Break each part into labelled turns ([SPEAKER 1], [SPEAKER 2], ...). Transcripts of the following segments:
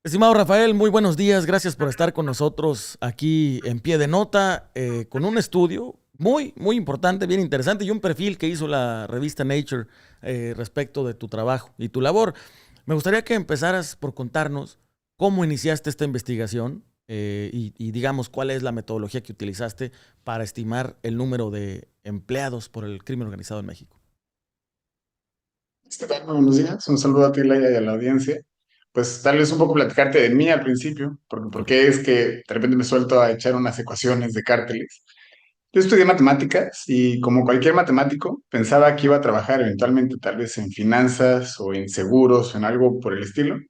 [SPEAKER 1] Estimado Rafael, muy buenos días. Gracias por estar con nosotros aquí en Pie de Nota, con un estudio muy importante, bien interesante y un perfil que hizo la revista Nature respecto de tu trabajo y tu labor. Me gustaría que empezaras por contarnos cómo iniciaste esta investigación y digamos cuál es la metodología que utilizaste para estimar el número de empleados por el crimen organizado en México.
[SPEAKER 2] ¿Qué tal? Buenos días, un saludo a ti, Laia, y a la audiencia. Pues tal vez un poco platicarte de mí al principio, porque por qué es que de repente me suelto a echar unas ecuaciones de cárteles. Yo estudié matemáticas y como cualquier matemático pensaba que iba a trabajar eventualmente tal vez en finanzas o en seguros o en algo por el estilo,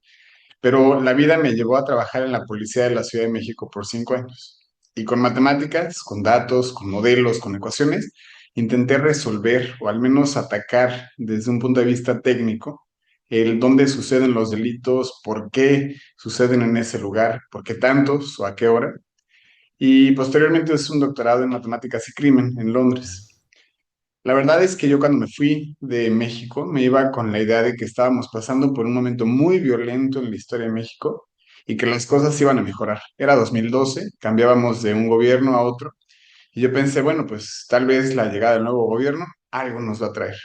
[SPEAKER 2] pero la vida me llevó a trabajar en la policía de la Ciudad de México por 5 años. Y con matemáticas, con datos, con modelos, con ecuaciones, intenté resolver o al menos atacar desde un punto de vista técnico el dónde suceden los delitos, por qué suceden en ese lugar, por qué tantos o a qué hora. Y posteriormente es un doctorado en matemáticas y crimen en Londres. La verdad es que yo cuando me fui de México me iba con la idea de que estábamos pasando por un momento muy violento en la historia de México y que las cosas iban a mejorar. Era 2012, cambiábamos de un gobierno a otro y yo pensé, bueno, pues tal vez la llegada del nuevo gobierno algo nos va a traer.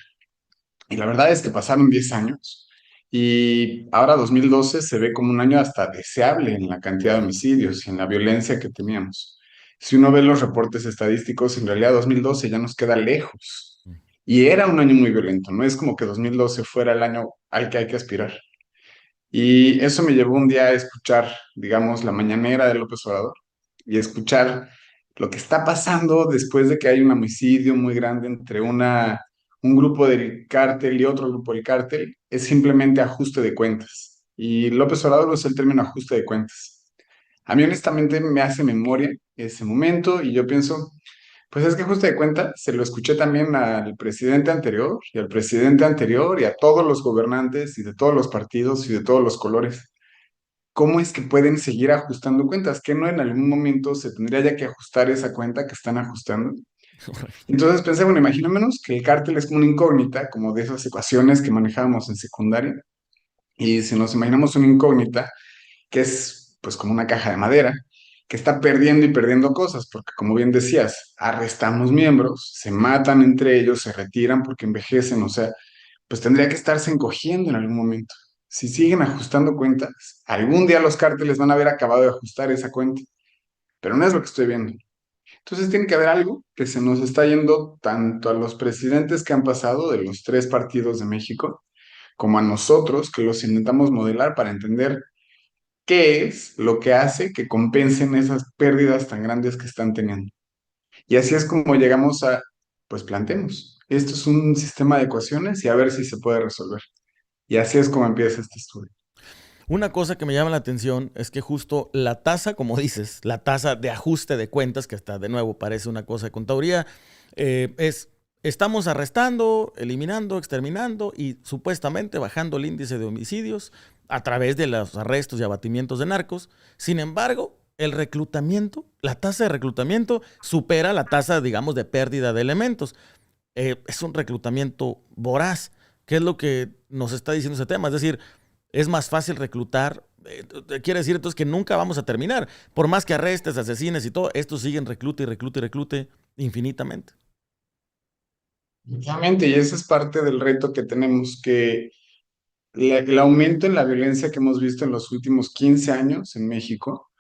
[SPEAKER 2] Y la verdad es que pasaron 10 años y ahora 2012 se ve como un año hasta deseable en la cantidad de homicidios y en la violencia que teníamos. Si uno ve los reportes estadísticos, en realidad 2012 ya nos queda lejos. Y era un año muy violento, no es como que 2012 fuera el año al que hay que aspirar. Y eso me llevó un día a escuchar, digamos, la mañanera de López Obrador y escuchar lo que está pasando después de que hay un homicidio muy grande entre un grupo del cártel y otro grupo del cártel, es simplemente ajuste de cuentas. Y López Obrador usa el término ajuste de cuentas. A mí honestamente me hace memoria ese momento y yo pienso, pues es que justo de cuenta, se lo escuché también al presidente anterior y al presidente anterior y a todos los gobernantes y de todos los partidos y de todos los colores. ¿Cómo es que pueden seguir ajustando cuentas? ¿Que no en algún momento se tendría ya que ajustar esa cuenta que están ajustando? Entonces pensé, bueno, imaginémonos que el cártel es como una incógnita, como de esas ecuaciones que manejábamos en secundaria. Y si nos imaginamos una incógnita, que es pues como una caja de madera, que está perdiendo y perdiendo cosas, porque como bien decías, arrestamos miembros, se matan entre ellos, se retiran porque envejecen, o sea, pues tendría que estarse encogiendo en algún momento. Si siguen ajustando cuentas, algún día los cárteles van a haber acabado de ajustar esa cuenta, pero no es lo que estoy viendo. Entonces tiene que haber algo que se nos está yendo tanto a los presidentes que han pasado de los tres partidos de México, como a nosotros que los intentamos modelar para entender qué es lo que hace que compensen esas pérdidas tan grandes que están teniendo. Y así es como llegamos a, pues planteemos, esto es un sistema de ecuaciones y a ver si se puede resolver. Y así es como empieza este estudio.
[SPEAKER 1] Una cosa que me llama la atención es que justo la tasa, como dices, la tasa de ajuste de cuentas, que hasta de nuevo parece una cosa de contaduría, es estamos arrestando, eliminando, exterminando y supuestamente bajando el índice de homicidios a través de los arrestos y abatimientos de narcos. Sin embargo, el reclutamiento, la tasa de reclutamiento supera la tasa, digamos, de pérdida de elementos. Es un reclutamiento voraz, que es lo que nos está diciendo ese tema. Es decir, es más fácil reclutar. Quiere decir entonces que nunca vamos a terminar. Por más que arrestes, asesines y todo, estos siguen reclute y reclute y reclute infinitamente.
[SPEAKER 2] Efectivamente, y ese es parte del reto que tenemos, que el aumento en la violencia que hemos visto en los últimos 15 años en México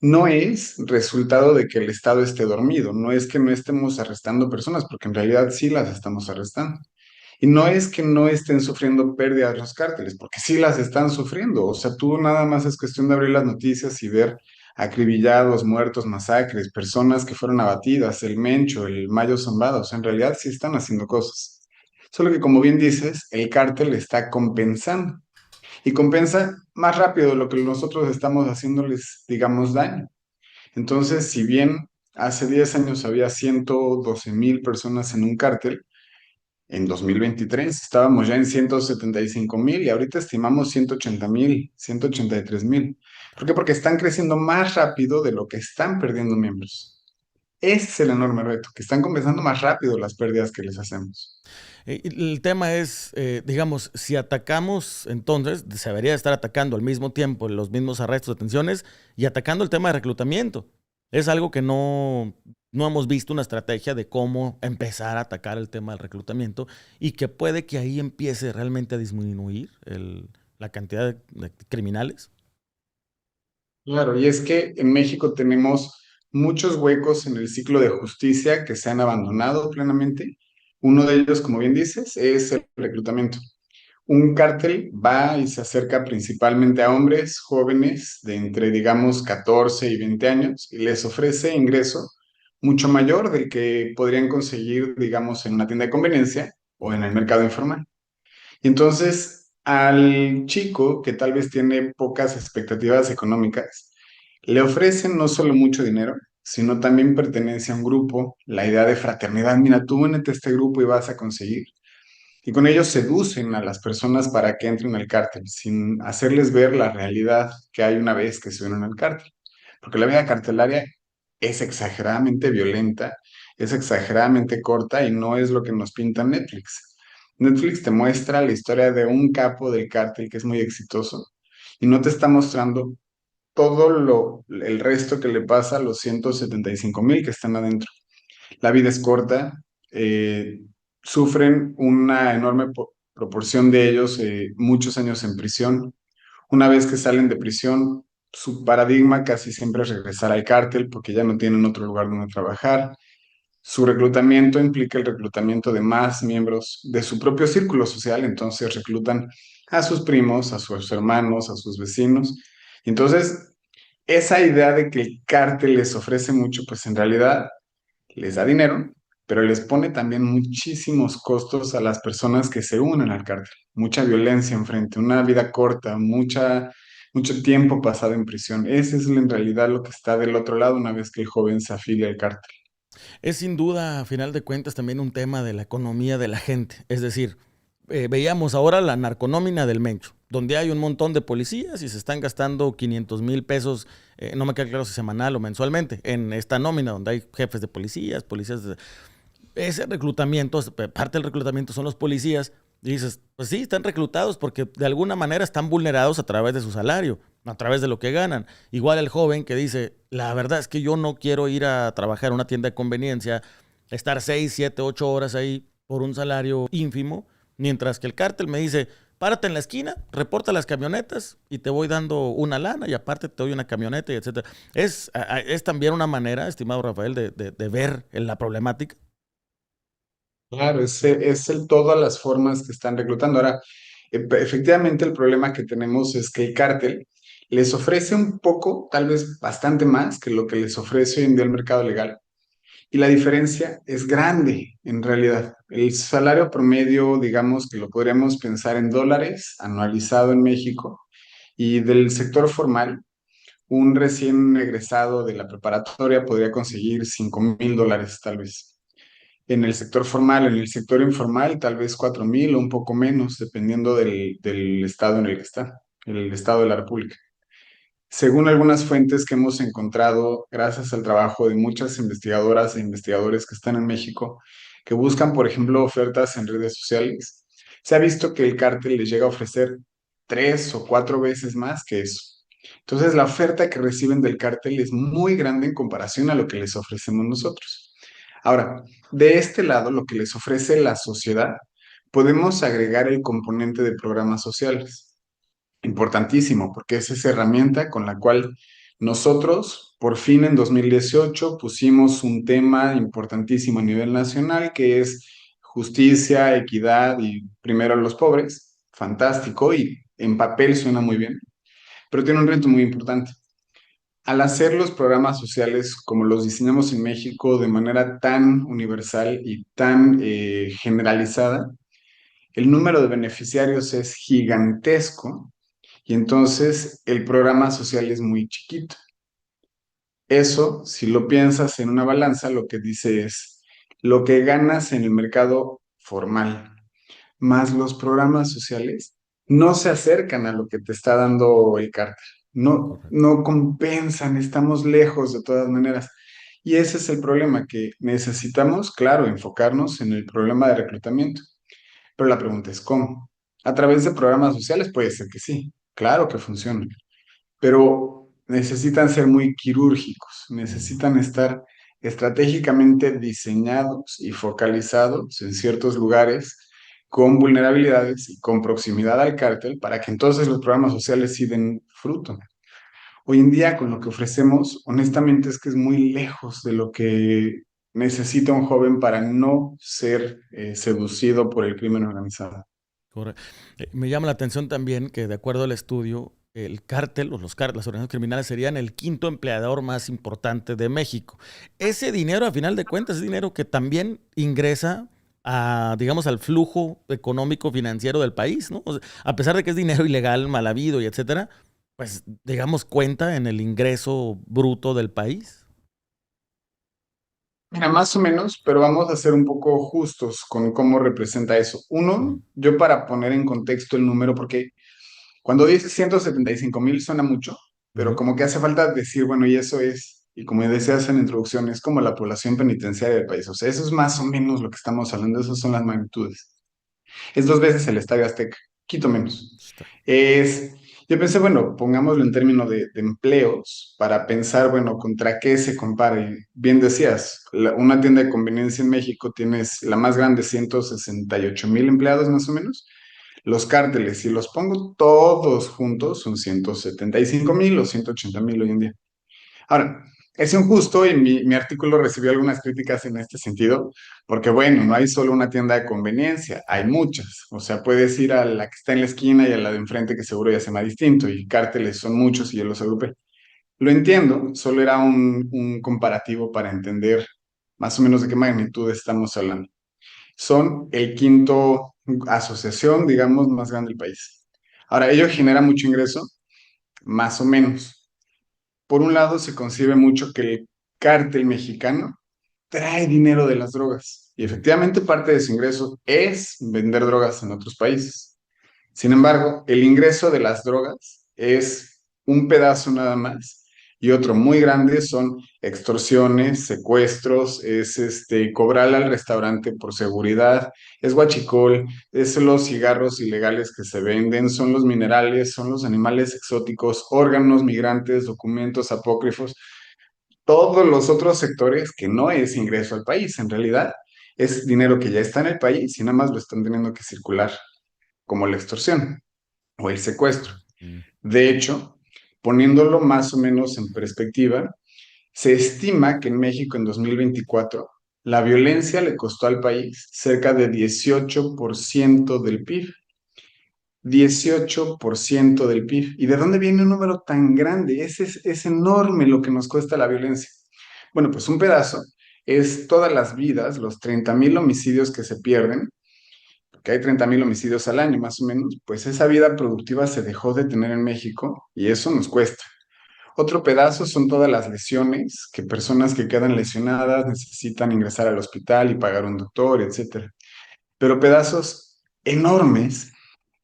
[SPEAKER 2] no es resultado de que el Estado esté dormido, no es que no estemos arrestando personas, porque en realidad sí las estamos arrestando. Y no es que no estén sufriendo pérdidas los cárteles, porque sí las están sufriendo. O sea, tú nada más es cuestión de abrir las noticias y ver acribillados, muertos, masacres, personas que fueron abatidas, el Mencho, el Mayo Zambada. O sea, en realidad sí están haciendo cosas. Solo que, como bien dices, el cártel está compensando y compensa más rápido de lo que nosotros estamos haciéndoles, digamos, daño. Entonces, si bien hace 10 años había 112,000 personas en un cártel, en 2023 estábamos ya en 175,000 y ahorita estimamos 180,000, 183,000. ¿Por qué? Porque están creciendo más rápido de lo que están perdiendo miembros. Ese es el enorme reto, que están compensando más rápido las pérdidas que les hacemos.
[SPEAKER 1] El tema es, digamos, si atacamos, entonces se debería estar atacando al mismo tiempo los mismos arrestos, detenciones y atacando el tema de reclutamiento. Es algo que no hemos visto una estrategia de cómo empezar a atacar el tema del reclutamiento y que puede que ahí empiece realmente a disminuir la cantidad de criminales.
[SPEAKER 2] Claro, y es que en México tenemos muchos huecos en el ciclo de justicia que se han abandonado plenamente. Uno de ellos, como bien dices, es el reclutamiento. Un cártel va y se acerca principalmente a hombres jóvenes de entre, digamos, 14 y 20 años y les ofrece ingreso mucho mayor del que podrían conseguir, digamos, en una tienda de conveniencia o en el mercado informal. Y entonces, al chico que tal vez tiene pocas expectativas económicas, le ofrecen no solo mucho dinero, sino también pertenencia a un grupo, la idea de fraternidad, mira, tú únete a este grupo y vas a conseguir. Y con ellos seducen a las personas para que entren al cártel, sin hacerles ver la realidad que hay una vez que se unen al cártel. Porque la vida carcelaria es exageradamente violenta, es exageradamente corta y no es lo que nos pinta Netflix. Netflix te muestra la historia de un capo del cártel que es muy exitoso y no te está mostrando el resto que le pasa a los 175,000 que están adentro. La vida es corta, eh, sufren una enorme proporción de ellos muchos años en prisión. Una vez que salen de prisión, su paradigma casi siempre es regresar al cártel porque ya no tienen otro lugar donde trabajar. Su reclutamiento implica el reclutamiento de más miembros de su propio círculo social, entonces reclutan a sus primos, a sus hermanos, a sus vecinos. Entonces, esa idea de que el cártel les ofrece mucho, pues en realidad les da dinero, pero les pone también muchísimos costos a las personas que se unen al cártel. Mucha violencia enfrente, una vida corta, mucho tiempo pasado en prisión. Ese es en realidad lo que está del otro lado una vez que el joven se afilia al cártel.
[SPEAKER 1] Es sin duda, a final de cuentas, también un tema de la economía de la gente. Es decir, veíamos ahora la narconómina del Mencho, donde hay un montón de policías y se están gastando 500,000 pesos, no me queda claro si semanal o mensualmente, en esta nómina donde hay jefes de policías, ese reclutamiento, parte del reclutamiento son los policías, y dices, pues sí, están reclutados porque de alguna manera están vulnerados a través de su salario, a través de lo que ganan. Igual el joven que dice, la verdad es que yo no quiero ir a trabajar en una tienda de conveniencia, estar 6 7 8 horas ahí por un salario ínfimo, mientras que el cártel me dice, párate en la esquina, reporta las camionetas y te voy dando una lana y aparte te doy una camioneta y etcétera. Es también una manera, estimado Rafael, de ver la problemática.
[SPEAKER 2] Claro, todas las formas que están reclutando. Ahora, efectivamente el problema que tenemos es que el cártel les ofrece un poco, tal vez bastante más que lo que les ofrece hoy en día el mercado legal. Y la diferencia es grande en realidad. El salario promedio, digamos que lo podríamos pensar en dólares anualizado en México y del sector formal, un recién egresado de la preparatoria podría conseguir $5,000 tal vez. En el sector formal, en el sector informal, tal vez 4,000 o un poco menos, dependiendo del estado en el que está, el estado de la República. Según algunas fuentes que hemos encontrado, gracias al trabajo de muchas investigadoras e investigadores que están en México, que buscan, por ejemplo, ofertas en redes sociales, se ha visto que el cártel les llega a ofrecer 3 o 4 veces más que eso. Entonces, la oferta que reciben del cártel es muy grande en comparación a lo que les ofrecemos nosotros. Ahora, de este lado, lo que les ofrece la sociedad, podemos agregar el componente de programas sociales importantísimo, porque es esa herramienta con la cual nosotros, por fin en 2018, pusimos un tema importantísimo a nivel nacional, que es justicia, equidad y primero a los pobres. Fantástico y en papel suena muy bien, pero tiene un reto muy importante. Al hacer los programas sociales como los diseñamos en México de manera tan universal y tan generalizada, el número de beneficiarios es gigantesco y entonces el programa social es muy chiquito. Eso, si lo piensas en una balanza, lo que dice es lo que ganas en el mercado formal más los programas sociales no se acercan a lo que te está dando el cártel. No,
[SPEAKER 1] Correcto.
[SPEAKER 2] no compensan, estamos lejos de todas maneras. Y ese es el problema, que necesitamos, claro, enfocarnos en el problema de reclutamiento. Pero la pregunta es ¿cómo? A través de programas sociales puede ser que sí, claro que funciona, pero necesitan ser muy quirúrgicos,
[SPEAKER 1] Mm,
[SPEAKER 2] necesitan estar estratégicamente diseñados y focalizados en ciertos lugares con vulnerabilidades y con proximidad al cártel para que entonces los programas sociales sí den fruto. Hoy en día con lo que ofrecemos, honestamente es que es muy lejos de lo que necesita un joven para no ser seducido por el crimen organizado.
[SPEAKER 1] Me llama la atención también que de acuerdo al estudio, el cártel o las organizaciones criminales serían el quinto empleador más importante de México. Ese dinero, a final de cuentas, es dinero que también ingresa a, digamos, al flujo económico financiero del país, ¿no? O sea, a pesar de que es dinero ilegal, mal habido y etcétera, pues, digamos, cuenta en el ingreso bruto del país.
[SPEAKER 2] Mira, más o menos, pero vamos a ser un poco justos con cómo representa eso.
[SPEAKER 1] Mm,
[SPEAKER 2] Uno, yo para poner en contexto el número, porque cuando dices 175,000 suena mucho, pero
[SPEAKER 1] ujú.
[SPEAKER 2] como que hace falta decir, bueno, y eso es, y como decías en la introducción, es como la población penitenciaria del país. O sea, eso es más o menos lo que estamos hablando, esas son las magnitudes. Es dos veces el Estadio Azteca, quito menos.
[SPEAKER 1] Está.
[SPEAKER 2] Es, yo pensé, bueno, pongámoslo en términos de empleos para pensar, bueno, contra qué se compara. Y bien decías, una tienda de conveniencia en México tienes la más grande, 168,000 empleados más o menos. Los cárteles, si los pongo todos juntos, son 175,000 o 180,000 hoy en día. Ahora, es injusto y mi artículo recibió algunas críticas en este sentido, porque bueno, no hay solo una tienda de conveniencia, hay
[SPEAKER 1] Claro.
[SPEAKER 2] muchas. O sea, puedes ir a la que está en la esquina y a la de enfrente que seguro ya se llama distinto y cárteles son muchos y yo los agrupé. Lo entiendo, solo era un comparativo para entender más o menos de qué magnitud estamos hablando. Son el quinto asociación, digamos, más grande del país. Ahora, ello genera mucho ingreso, más o menos. Por un lado, se concibe mucho que el cártel mexicano trae dinero de las drogas y
[SPEAKER 1] Ujú.
[SPEAKER 2] efectivamente parte de su ingreso es vender drogas en otros países. Sin embargo, el ingreso de las drogas es un pedazo nada más y otro muy grande son extorsiones, secuestros, es cobrarle al restaurante por seguridad, es guachicol, es los cigarros ilegales que se venden, son los minerales, son los animales exóticos, órganos migrantes, documentos apócrifos, todos los otros sectores que no es ingreso al país, en realidad es dinero que ya está en el país y nada más lo están teniendo que circular, como la extorsión o el secuestro.
[SPEAKER 1] Mm.
[SPEAKER 2] De hecho, poniéndolo más o menos en perspectiva, se estima que en México en 2024 la violencia le costó al país cerca de 18% del PIB. 18% del PIB. ¿Y de dónde viene un número tan grande? Es enorme lo que nos cuesta la violencia. Bueno, pues un pedazo es todas las vidas, los 30,000 homicidios que se pierden, que hay 30,000 homicidios al año más o menos, pues esa vida productiva se dejó de tener en México y eso nos cuesta. Otro pedazo son todas las lesiones, que personas que quedan lesionadas necesitan ingresar al hospital y pagar un doctor, etcétera. Pero pedazos enormes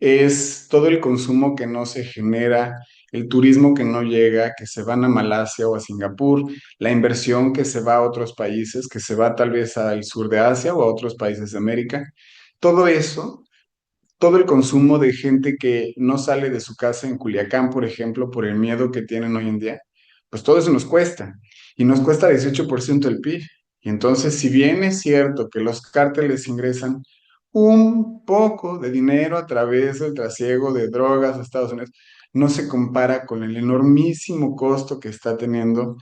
[SPEAKER 2] es todo el consumo que no se genera, el turismo que no llega, que se van a Malasia o a Singapur, la inversión que se va a otros países, que se va tal vez al sur de Asia o a otros países de América. Todo eso, todo el consumo de gente que no sale de su casa en Culiacán, por ejemplo, por el miedo que tienen hoy en día, pues todo eso nos cuesta y nos cuesta 18% del PIB. Y entonces, si bien es cierto que los cárteles ingresan un poco de dinero a través del trasiego de drogas a Estados Unidos, no se compara con el enormísimo costo que está teniendo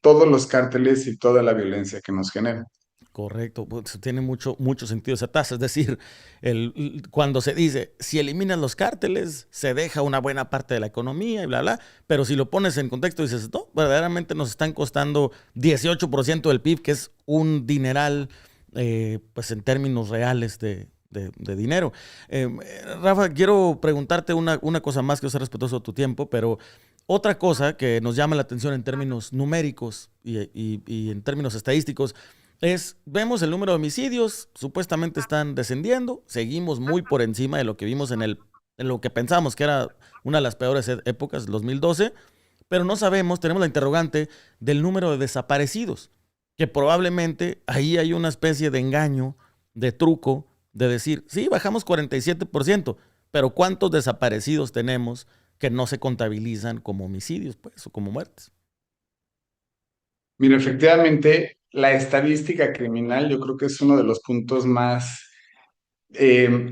[SPEAKER 2] todos los cárteles y toda la violencia que nos generan.
[SPEAKER 1] Correcto, pues, tiene mucho sentido esa tasa. Es decir, cuando se dice, si eliminas los cárteles, se deja una buena parte de la economía y bla, bla, pero si lo pones en contexto, dices, no, verdaderamente nos están costando 18% del PIB, que es un dineral, pues en términos reales de dinero. Rafa, quiero preguntarte una cosa más, que ser respetuoso de tu tiempo, pero otra cosa que nos llama la atención en términos numéricos y en términos estadísticos vemos el número de homicidios, supuestamente están descendiendo, seguimos muy por encima de lo que vimos en lo que pensamos que era una de las peores épocas, 2012, pero no sabemos, tenemos la interrogante del número de desaparecidos. que probablemente ahí hay una especie de engaño, de truco, de decir, sí, bajamos 47%, pero ¿cuántos desaparecidos tenemos que no se contabilizan como homicidios, pues, o como muertes?
[SPEAKER 2] Mira, efectivamente, la estadística criminal yo creo que es uno de los puntos más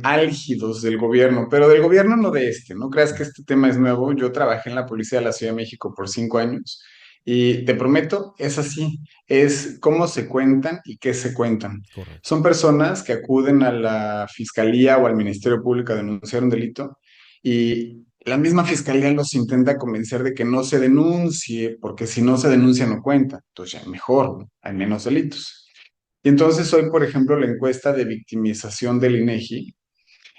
[SPEAKER 2] álgidos del gobierno, pero del gobierno no de este. No creas que este tema es nuevo. Yo trabajé en la Policía de la Ciudad de México por 5 años y te prometo, es así. Es cómo se cuentan y qué se cuentan.
[SPEAKER 1] Correcto.
[SPEAKER 2] Son personas que acuden a la Fiscalía o al Ministerio Público a denunciar un delito y la misma Fiscalía los intenta convencer de que no se denuncie, porque si no se denuncia no cuenta. Entonces ya mejor, ¿no? Hay menos delitos. Y entonces hoy, por ejemplo, la encuesta de victimización del INEGI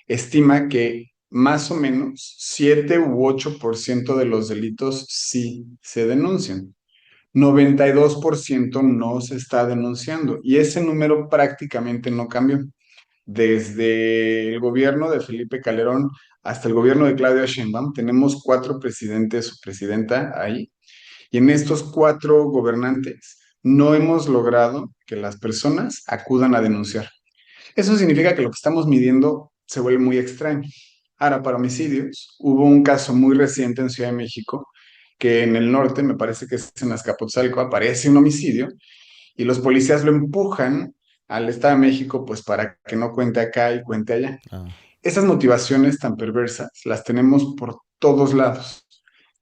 [SPEAKER 2] estima que más o menos 7 u 8% de los delitos sí se denuncian. 92% no se está denunciando y ese número prácticamente no cambió. Desde el gobierno de Felipe Calderón hasta el gobierno de Claudia Sheinbaum, tenemos 4 presidentes o presidenta ahí, y en estos 4 gobernantes no hemos logrado que las personas acudan a denunciar. Eso significa que lo que estamos midiendo se vuelve muy extraño. Ahora, para homicidios, hubo un caso muy reciente en Ciudad de México, que en el norte, me parece que es en Azcapotzalco, aparece un homicidio y los policías lo empujan al Estado de México pues para que no cuente acá y cuente allá.
[SPEAKER 1] Ah,
[SPEAKER 2] Esas motivaciones tan perversas las tenemos por todos lados.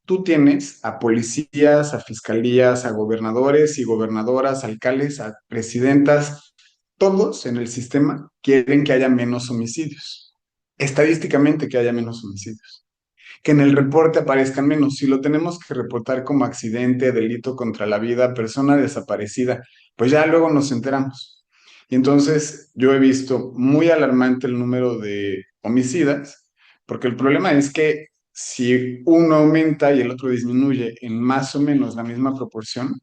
[SPEAKER 2] Tú tienes a policías, a fiscalías, a gobernadores y gobernadoras, alcaldes, a presidentas, todos en el sistema quieren que haya menos homicidios. Estadísticamente que haya menos homicidios. Que en el reporte aparezcan menos. Si lo tenemos que reportar como accidente, delito contra la vida, persona desaparecida, pues ya luego nos enteramos. Y entonces yo he visto muy alarmante el número de homicidas, porque el problema es que si uno aumenta y el otro disminuye en más o menos la misma proporción,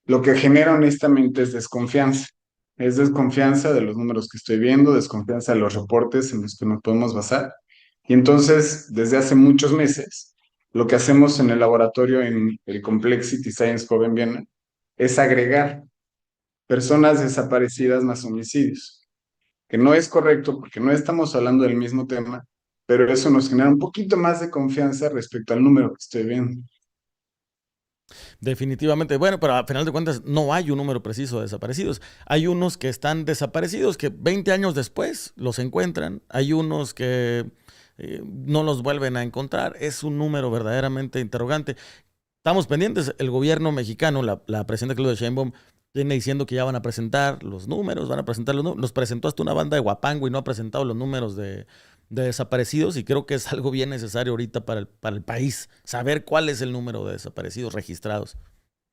[SPEAKER 2] lo que genera honestamente es desconfianza. Es desconfianza de los números que estoy viendo, desconfianza de los reportes en los que nos podemos basar. Y entonces, desde hace muchos meses, lo que hacemos en el laboratorio en el Complexity Science Hub en Viena es agregar personas desaparecidas más homicidios, que no es correcto porque no estamos hablando del mismo tema, pero eso nos genera un poquito más de confianza respecto al número que estoy viendo.
[SPEAKER 1] definitivamente. Bueno, pero a final de cuentas no hay un número preciso de desaparecidos. Hay unos que están desaparecidos que 20 años después los encuentran. Hay unos que no los vuelven a encontrar. Es un número verdaderamente interrogante. Estamos pendientes. El gobierno mexicano, la presidenta Claudia Sheinbaum, viene diciendo que ya van a presentar los números, van a presentar los números. Nos presentó hasta una banda de Guapango y no ha presentado los números de desaparecidos y creo que es algo bien necesario ahorita para el país, saber cuál es el número de desaparecidos registrados,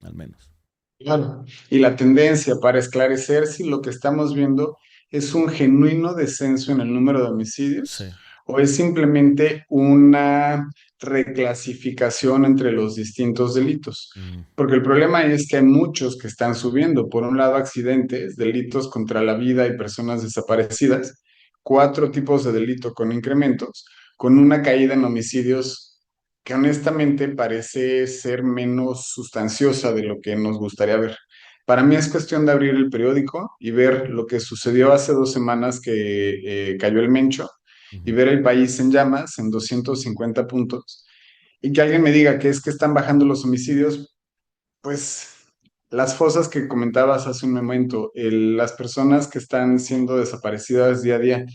[SPEAKER 1] al menos.
[SPEAKER 2] Claro. Y la tendencia para esclarecer si lo que estamos viendo es un genuino descenso en el número de homicidios
[SPEAKER 1] Sí.
[SPEAKER 2] o es simplemente una reclasificación entre los distintos delitos.
[SPEAKER 1] Mm.
[SPEAKER 2] Porque el problema es que hay muchos que están subiendo. Por un lado, accidentes, delitos contra la vida y personas desaparecidas, 4 tipos de delito con incrementos, con una caída en homicidios que honestamente parece ser menos sustanciosa de lo que nos gustaría ver. Para mí es cuestión de abrir el periódico y ver lo que sucedió hace 2 semanas que cayó el Mencho y
[SPEAKER 1] Ujú.
[SPEAKER 2] ver el país en llamas en 250 puntos y que alguien me diga que es que están bajando los homicidios, pues las fosas que comentabas hace un momento, las personas que están siendo desaparecidas día a día,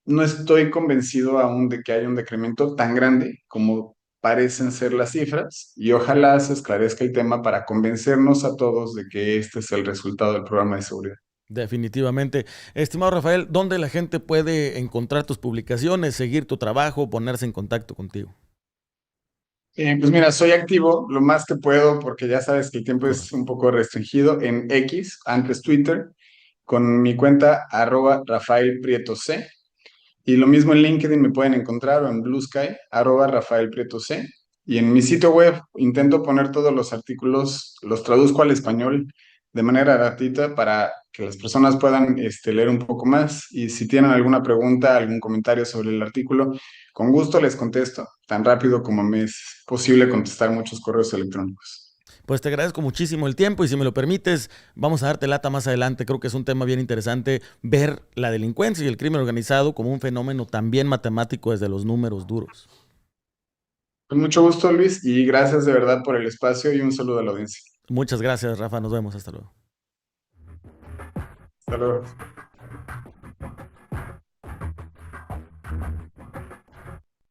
[SPEAKER 2] no estoy convencido aún de que haya un decremento tan grande como parecen ser las cifras y ojalá se esclarezca el tema para convencernos a todos de que este es el resultado del programa de seguridad.
[SPEAKER 1] Definitivamente. Estimado Rafael, ¿dónde la gente puede encontrar tus publicaciones, seguir tu trabajo, ponerse en contacto contigo?
[SPEAKER 2] Pues mira, soy activo lo más que puedo porque ya sabes que el tiempo es
[SPEAKER 1] Correcto.
[SPEAKER 2] un poco restringido en X, antes Twitter, con mi cuenta @Rafael Prieto C. Y lo mismo en LinkedIn me pueden encontrar o en Blue Sky, @Rafael Prieto C. Y en mi sitio web intento poner todos los artículos, los traduzco al español de manera gratuita para que las personas puedan leer un poco más. Y si tienen alguna pregunta, algún comentario sobre el artículo, con gusto les contesto, tan rápido como me es posible contestar muchos correos electrónicos.
[SPEAKER 1] Pues te agradezco muchísimo el tiempo y si me lo permites, vamos a darte lata más adelante. Creo que es un tema bien interesante ver la delincuencia y el crimen organizado como un fenómeno también matemático desde los números duros.
[SPEAKER 2] Con mucho gusto, Luis, y gracias de verdad por el espacio y un saludo a la audiencia.
[SPEAKER 1] Muchas gracias, Rafa. Nos vemos. Hasta luego.
[SPEAKER 2] Hasta luego.